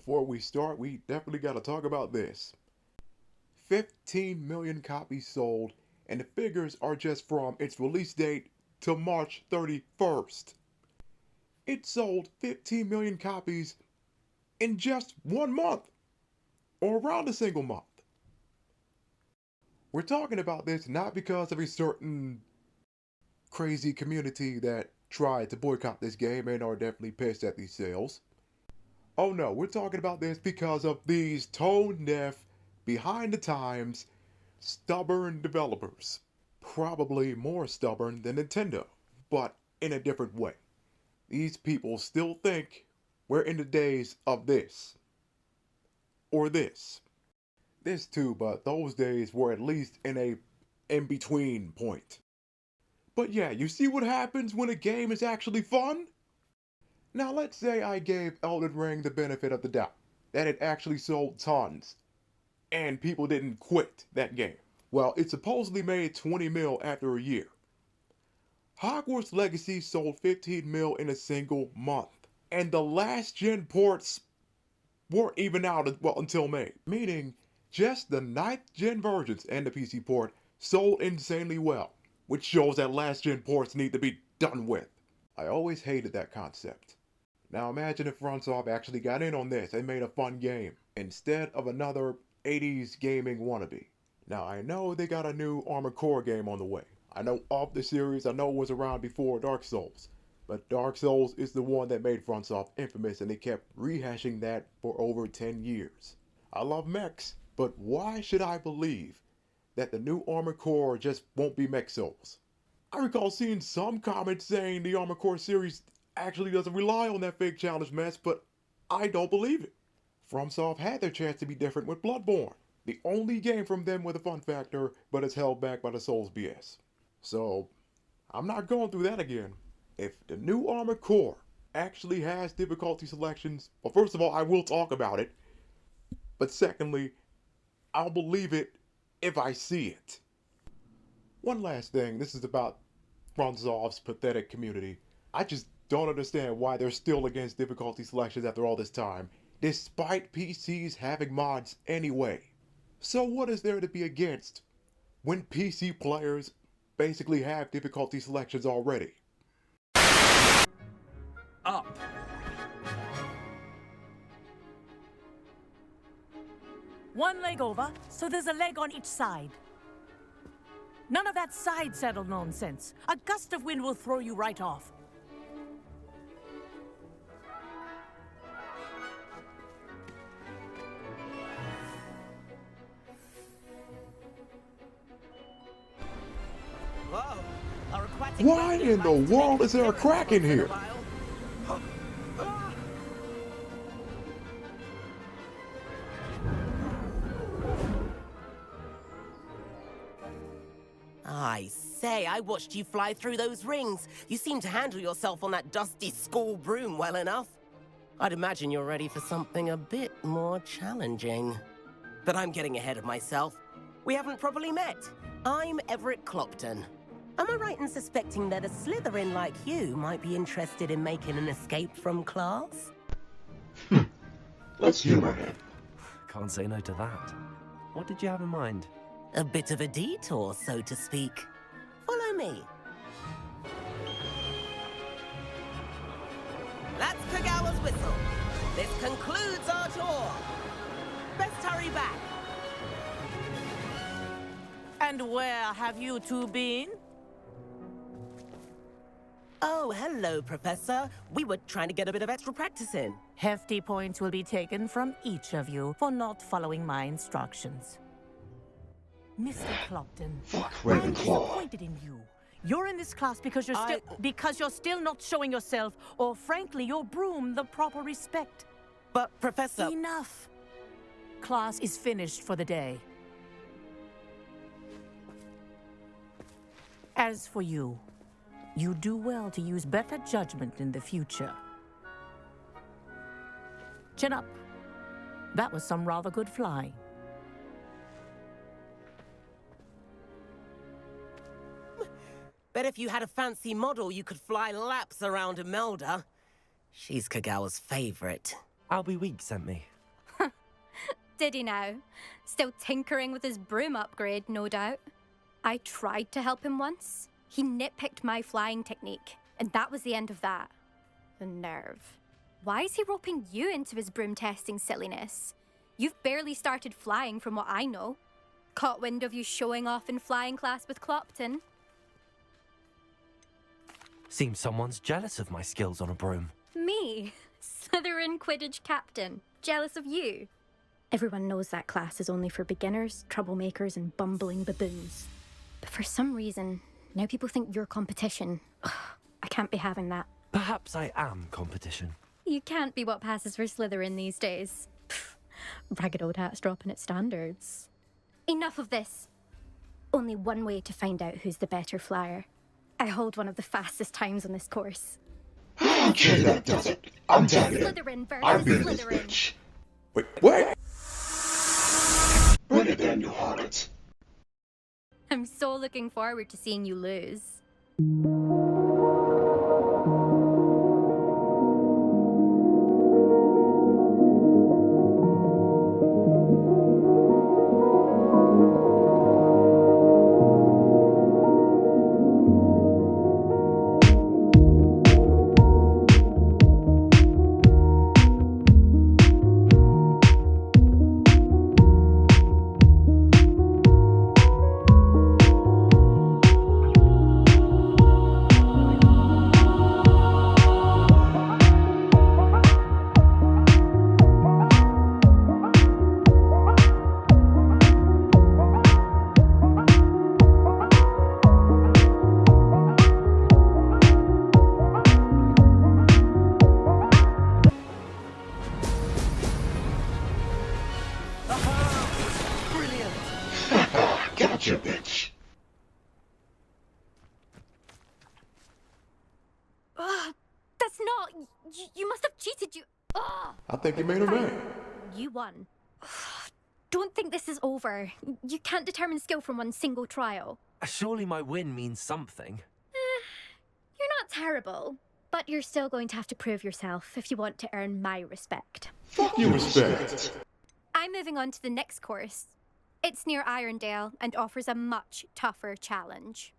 before we start, we definitely got to talk about this. 15 million copies sold, and the figures are just from its release date to March 31st. It sold 15 million copies in just 1 month, or around a single month. We're talking about this not because of a certain crazy community that tried to boycott this game and are definitely pissed at these sales. Oh no, we're talking about this because of these tone-deaf, behind the times, stubborn developers. Probably more stubborn than Nintendo, but in a different way. These people still think we're in the days of this. Or this. This too, but those days were at least in a in-between point. But yeah, you see what happens when a game is actually fun? Now let's say I gave Elden Ring the benefit of the doubt, that it actually sold tons, and people didn't quit that game. Well, it supposedly made 20 mil after a year. Hogwarts Legacy sold 15 mil in a single month, and the last gen ports weren't even out until May, meaning just the 9th gen versions and the PC port sold insanely well, which shows that last gen ports need to be done with. I always hated that concept. Now imagine if FromSoft actually got in on this and made a fun game, instead of another 80s gaming wannabe. Now I know they got a new Armored Core game on the way. I know of the series, I know it was around before Dark Souls. But Dark Souls is the one that made FromSoft infamous, and they kept rehashing that for over 10 years. I love mechs, but why should I believe that the new Armored Core just won't be Mech Souls? I recall seeing some comments saying the Armored Core series actually doesn't rely on that fake challenge mess, but I don't believe it. FromSoft had their chance to be different with Bloodborne, the only game from them with a fun factor, but it's held back by the Souls BS. So, I'm not going through that again. If the new Armored Core actually has difficulty selections, well, first of all, I will talk about it. But secondly, I'll believe it if I see it. One last thing, this is about FromSoft's pathetic community. I just don't understand why they're still against difficulty selections after all this time, despite PCs having mods anyway. So what is there to be against when PC players basically have difficulty selections already? Up. One leg over, so there's a leg on each side. None of that side saddle nonsense. A gust of wind will throw you right off. Whoa. Our aquatic Why resident in the likes to world make is there a appearance crack in once a here? while. I say, I watched you fly through those rings. You seem to handle yourself on that dusty school broom well enough. I'd imagine you're ready for something a bit more challenging. But I'm getting ahead of myself. We haven't properly met. I'm Everett Clopton. Am I right in suspecting that a Slytherin like you might be interested in making an escape from class? Let's humor him. Can't say no to that. What did you have in mind? A bit of a detour, so to speak. Follow me. That's Kagawa's whistle. This concludes our tour. Best hurry back. And where have you two been? Oh, hello, Professor. We were trying to get a bit of extra practice in. Hefty points will be taken from each of you for not following my instructions. Mr. Clopton, Fuck I'm Ravenclaw. disappointed in you. You're in this class because you're still not showing yourself, or frankly, your broom the proper respect. But, Professor... Enough. Class is finished for the day. As for you, you do well to use better judgment in the future. Chin up. That was some rather good flying. Bet if you had a fancy model, you could fly laps around Imelda. She's Kagawa's favorite. Albie Week sent me. Did he now? Still tinkering with his broom upgrade, no doubt. I tried to help him once. He nitpicked my flying technique, and that was the end of that. The nerve. Why is he roping you into his broom testing silliness? You've barely started flying from what I know. Caught wind of you showing off in flying class with Clopton. Seems someone's jealous of my skills on a broom. Me? Slytherin Quidditch captain. Jealous of you? Everyone knows that class is only for beginners, troublemakers, and bumbling baboons. But for some reason, now people think you're competition. Ugh, I can't be having that. Perhaps I am competition. You can't be what passes for Slytherin these days. Pfft, ragged old hat's dropping its standards. Enough of this. Only one way to find out who's the better flyer. I hold one of the fastest times on this course. Okay, that does it. I'm done here. Slytherin I'm versus beating this Slytherin. bitch. Wait, what? Bring it in, you harlot. I'm so looking forward to seeing you lose. Gotcha, bitch. That's not... You must have cheated, you... Ugh. I think you made her mad. You won. Don't think this is over. You can't determine skill from one single trial. Surely my win means something. You're not terrible, but you're still going to have to prove yourself if you want to earn my respect. Fuck you, respect. I'm moving on to the next course. It's near Irondale and offers a much tougher challenge.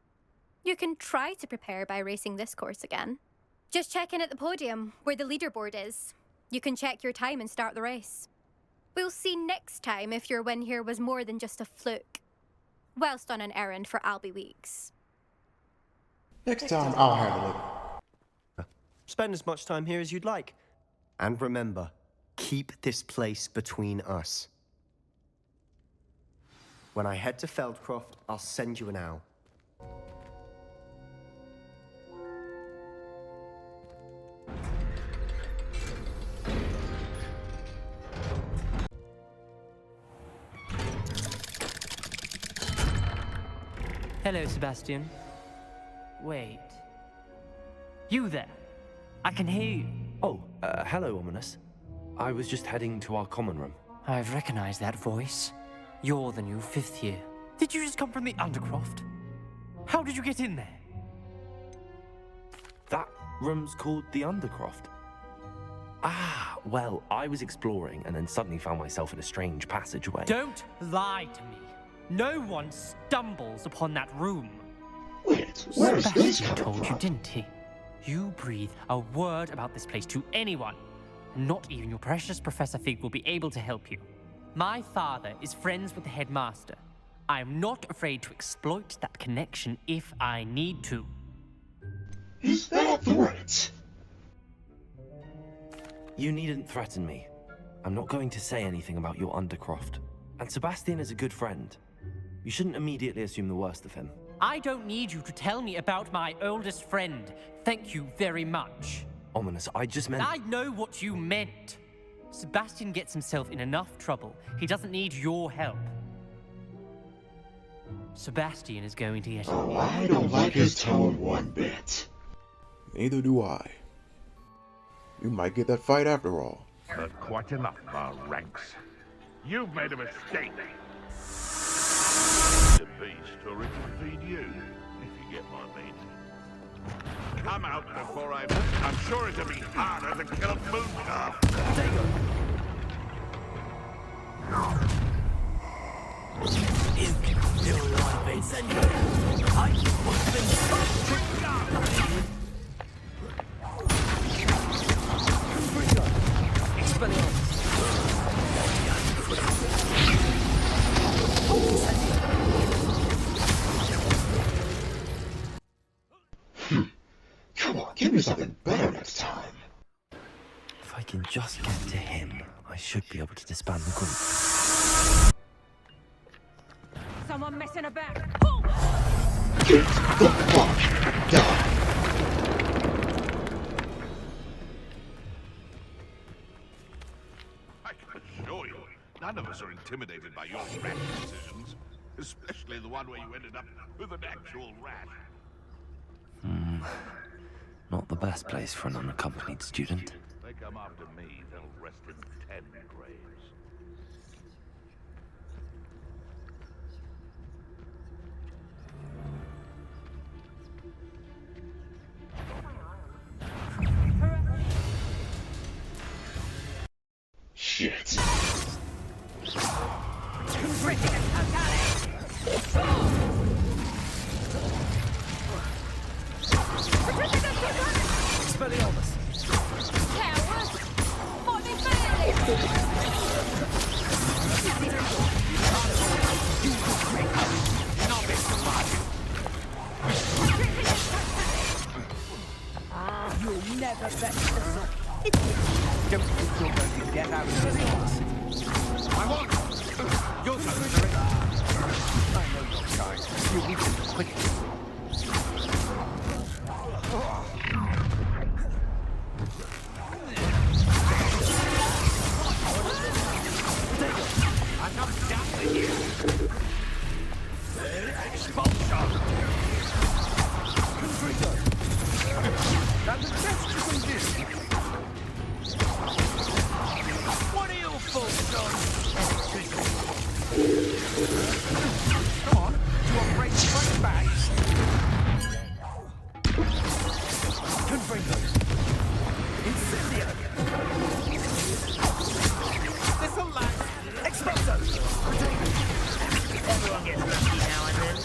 You can try to prepare by racing this course again. Just check in at the podium, where the leaderboard is. You can check your time and start the race. We'll see next time if your win here was more than just a fluke. Whilst on an errand for Albie Weeks. Next time, I'll handle it. Spend as much time here as you'd like. And remember, keep this place between us. When I head to Feldcroft, I'll send you an owl. Hello, Sebastian. Wait. You there? I can hear you. Oh, hello, Ominous. I was just heading to our common room. I've recognized that voice. You're the new 5th year. Did you just come from the Undercroft? How did you get in there? That room's called the Undercroft. Ah, well, I was exploring and then suddenly found myself in a strange passageway. Don't lie to me. No one stumbles upon that room. Wait, where is this Sebastian coming told you, from? didn't he? You breathe a word about this place to anyone. Not even your precious Professor Fig will be able to help you. My father is friends with the headmaster. I am not afraid to exploit that connection if I need to. Is that a threat? You needn't threaten me. I'm not going to say anything about your Undercroft. And Sebastian is a good friend. You shouldn't immediately assume the worst of him. I don't need you to tell me about my oldest friend. Thank you very much. Ominous, I just meant... I know what you meant. Sebastian gets himself in enough trouble. He doesn't need your help. Sebastian is going to get... Oh, I don't like his tone one bit. Neither do I. You might get that fight after all. Heard quite enough of our ranks. You've made a mistake. The beast, or it can feed you, if you get my meaning. Come out before I'm sure it'll be harder to kill a moon calf. Come on, give me something better next time. If I can just get to him, I should be able to disband the group. Someone messing about. Get the fuck down. I can assure you, none of us are intimidated by your rat decisions. Especially the one where you ended up with an actual rat. Not the best place for an unaccompanied student. If they come after me, they'll rest in 10 graves. Shit. You'll never bet this up. Don't think you're going to get out of this. I want your turn, Harry. I know your kind. You'll be quick. I come down to you. Expulsion. That's the best you can do. What are you folks done? Come on, you want break front bags? Confringo. Incendio. This'll land. Expulso. Everyone gets lucky now and then.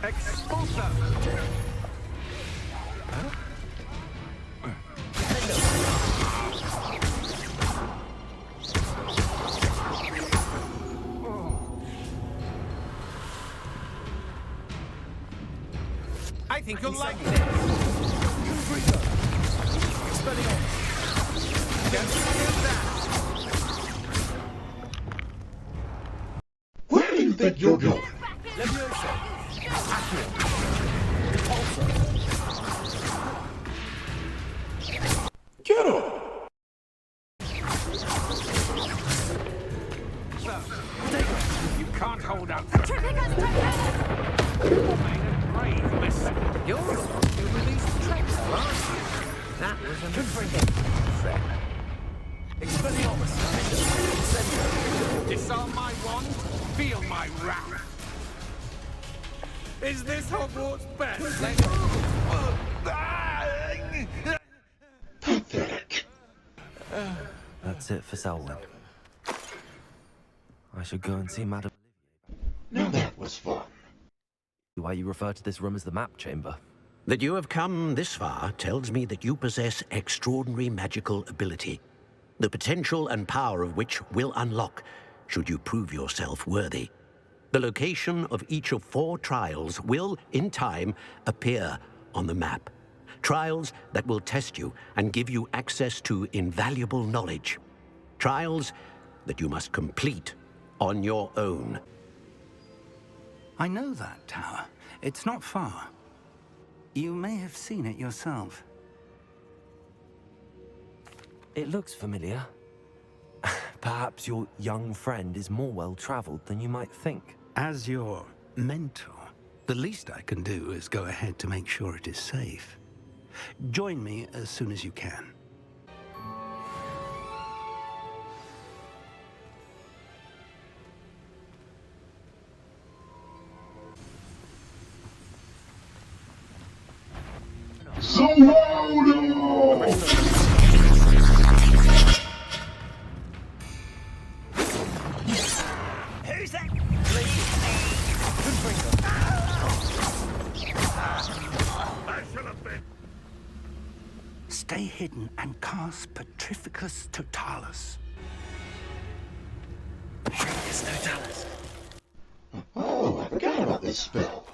Expulso. I think you'll like this. Where do you think you're going? Get him! You can't hold out for brave listen. You're the one who released the traitor, aren't you? That was a mistake. Expelliarmus. Disarm my wand, feel my wrath. Is this Hogwarts best? Pathetic. That's it for Selwyn. I should go and see Madam. Now that was fun. Why you refer to this room as the map chamber? That you have come this far tells me that you possess extraordinary magical ability, the potential and power of which will unlock should you prove yourself worthy. The location of each of 4 trials will, in time, appear on the map. Trials that will test you and give you access to invaluable knowledge. Trials that you must complete on your own. I know that tower. It's not far. You may have seen it yourself. It looks familiar. Perhaps your young friend is more well-traveled than you might think. As your mentor, the least I can do is go ahead to make sure it is safe. Join me as soon as you can. So loud! Hey! Use that! Please. I should have been. Stay hidden and cast Petrificus Totalis. Petrificus Totalis. Oh, I forgot about this spell.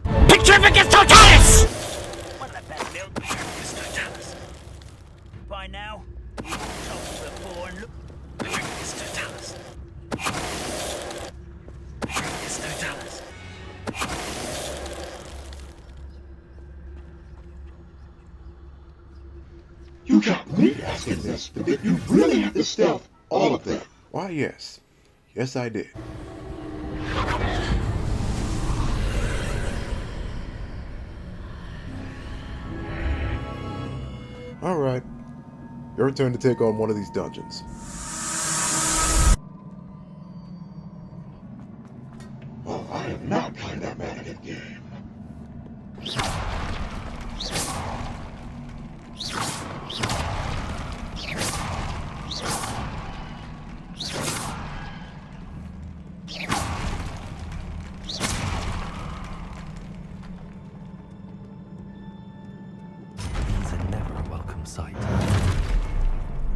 Petrificus Totalis! What the best build? Petrificus Totalis. By now, you've told before and look. Petrificus Totalis. Petrificus Totalis. You got me asking this, but did you really have to stealth all of that? Why, yes. Yes, I did. Alright. Your turn to take on one of these dungeons. Oh, I am not playing that mannequin game. These are never a welcome sight.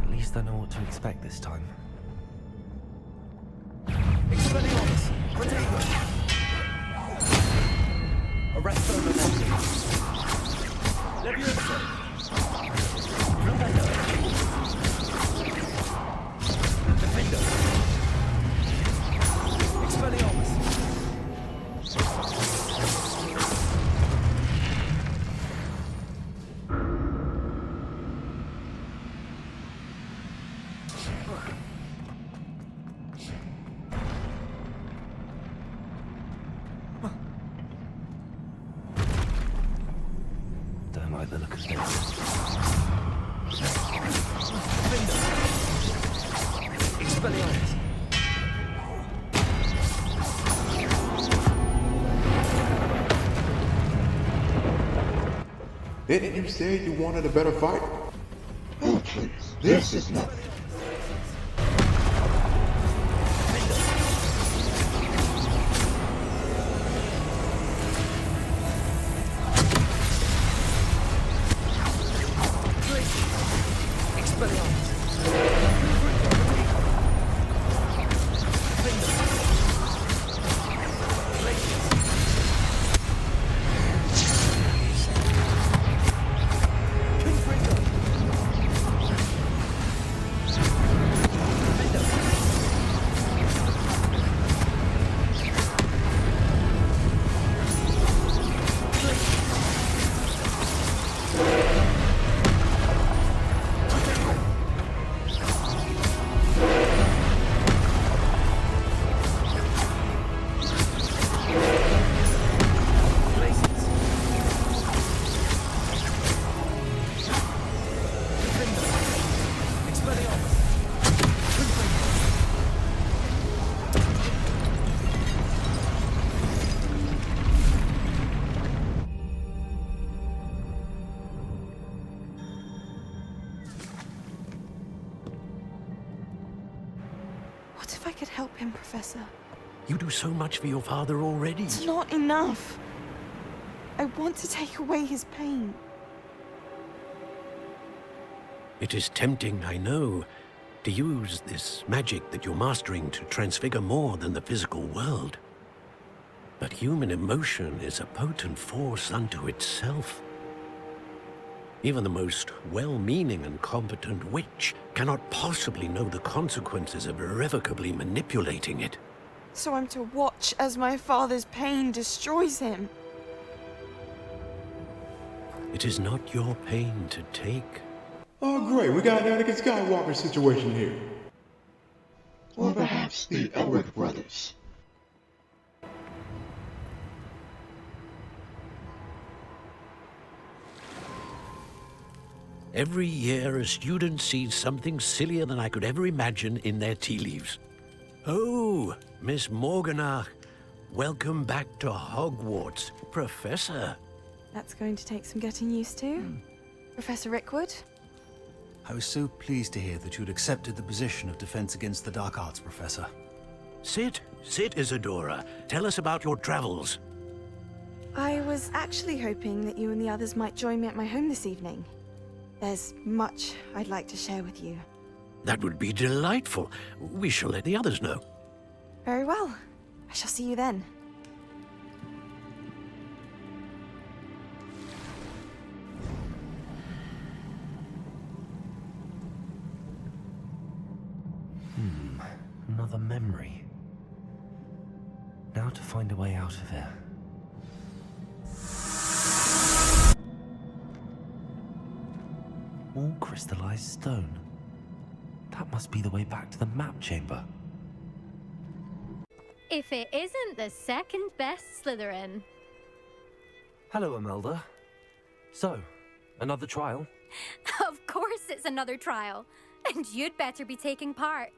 At least I know what to expect this time. Expelliarmus! Protego! Arresto Momentum! Leviosa! Funtage! Defendo! Expelliarmus! Don't like the look of this. Expelliarmus! Didn't you say you wanted a better fight? Oh, please. This is nothing. What if I could help him, Professor? You do so much for your father already. It's not enough. I want to take away his pain. It is tempting, I know, to use this magic that you're mastering to transfigure more than the physical world. But human emotion is a potent force unto itself. Even the most well-meaning and competent witch cannot possibly know the consequences of irrevocably manipulating it. So I'm to watch as my father's pain destroys him. It is not your pain to take. Oh, great. We got an Anakin Skywalker situation here. Or perhaps the Elric brothers. Every year, a student sees something sillier than I could ever imagine in their tea leaves. Oh, Miss Morganach, Welcome back to Hogwarts, Professor. That's going to take some getting used to. Professor Rickwood? I was so pleased to hear that you'd accepted the position of Defense Against the Dark Arts, Professor. Sit, Isadora. Tell us about your travels. I was actually hoping that you and the others might join me at my home this evening. There's much I'd like to share with you. That would be delightful. We shall let the others know. Very well. I shall see you then. Another memory. Now to find a way out of here. More crystallized stone. That must be the way back to the map chamber. If it isn't the second best Slytherin. Hello, Imelda. So, another trial? Of course it's another trial. And you'd better be taking part.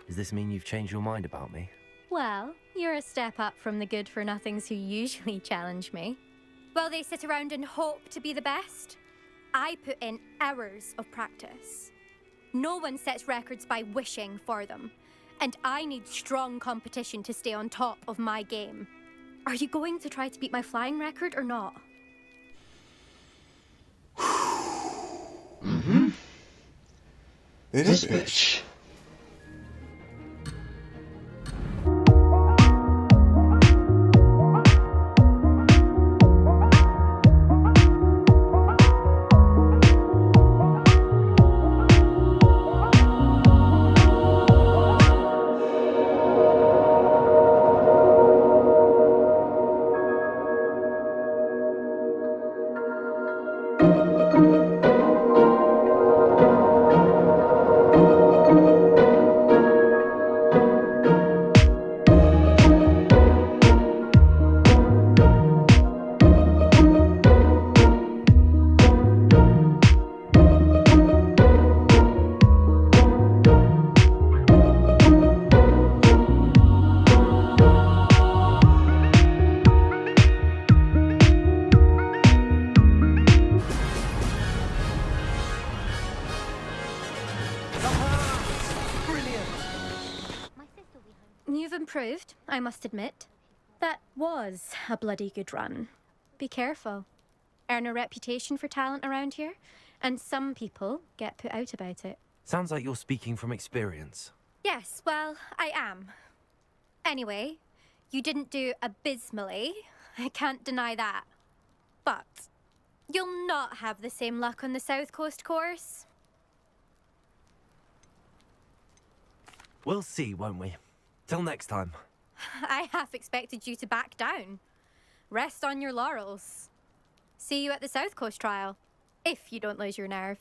Does this mean you've changed your mind about me? Well, you're a step up from the good-for-nothings who usually challenge me. While they sit around and hope to be the best, I put in hours of practice. No one sets records by wishing for them, and I need strong competition to stay on top of my game. Are you going to try to beat my flying record or not? Mm-hmm. This bitch. You've improved, I must admit. That was a bloody good run. Be careful. Earn a reputation for talent around here, and some people get put out about it. Sounds like you're speaking from experience. Yes, well, I am. Anyway, you didn't do abysmally. I can't deny that. But you'll not have the same luck on the South Coast course. We'll see, won't we? Till next time. I half expected you to back down. Rest on your laurels. See you at the South Coast trial, if you don't lose your nerve.